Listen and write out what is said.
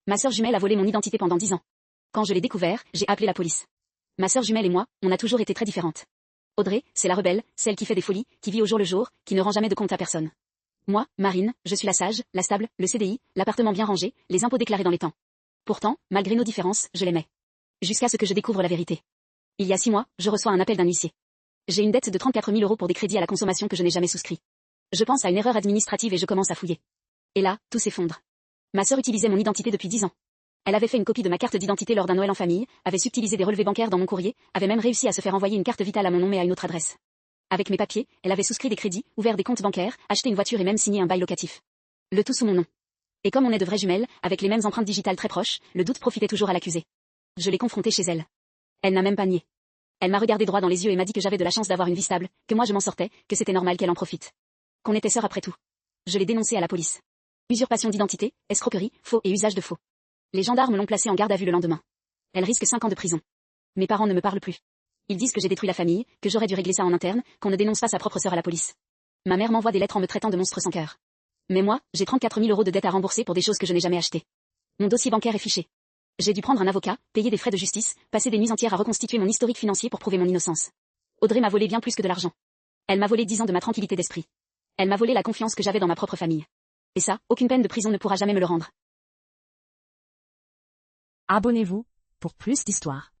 Ma sœur jumelle a volé mon identité pendant 10 ans. Quand je l'ai découvert, j'ai appelé la police. Ma sœur jumelle et moi, on a toujours été très différentes. Audrey, c'est la rebelle, celle qui fait des folies, qui vit au jour le jour, qui ne rend jamais de compte à personne. Moi, Marine, je suis la sage, la stable, le CDI, l'appartement bien rangé, les impôts déclarés dans les temps. Pourtant, malgré nos différences, je l'aimais. Jusqu'à ce que je découvre la vérité. Il y a 6 mois, je reçois un appel d'un huissier. J'ai une dette de 34 000 € pour des crédits à la consommation que je n'ai jamais souscrits. Je pense à une erreur administrative et je commence à fouiller. Et là, tout s'effondre. Ma sœur utilisait mon identité depuis 10 ans. Elle avait fait une copie de ma carte d'identité lors d'un Noël en famille, avait subtilisé des relevés bancaires dans mon courrier, avait même réussi à se faire envoyer une carte vitale à mon nom mais à une autre adresse. Avec mes papiers, elle avait souscrit des crédits, ouvert des comptes bancaires, acheté une voiture et même signé un bail locatif. Le tout sous mon nom. Et comme on est de vraies jumelles, avec les mêmes empreintes digitales très proches, le doute profitait toujours à l'accusée. Je l'ai confrontée chez elle. Elle n'a même pas nié. Elle m'a regardé droit dans les yeux et m'a dit que j'avais de la chance d'avoir une vie stable, que moi je m'en sortais, que c'était normal qu'elle en profite. Qu'on était sœurs après tout. Je l'ai dénoncée à la police. Usurpation d'identité, escroquerie, faux et usage de faux. Les gendarmes l'ont placée en garde à vue le lendemain. Elle risque 5 ans de prison. Mes parents ne me parlent plus. Ils disent que j'ai détruit la famille, que j'aurais dû régler ça en interne, qu'on ne dénonce pas sa propre sœur à la police. Ma mère m'envoie des lettres en me traitant de monstre sans cœur. Mais moi, j'ai 34 000 € de dettes à rembourser pour des choses que je n'ai jamais achetées. Mon dossier bancaire est fiché. J'ai dû prendre un avocat, payer des frais de justice, passer des nuits entières à reconstituer mon historique financier pour prouver mon innocence. Audrey m'a volé bien plus que de l'argent. Elle m'a volé 10 ans de ma tranquillité d'esprit. Elle m'a volé la confiance que j'avais dans ma propre famille. Et ça, aucune peine de prison ne pourra jamais me le rendre. Abonnez-vous pour plus d'histoires.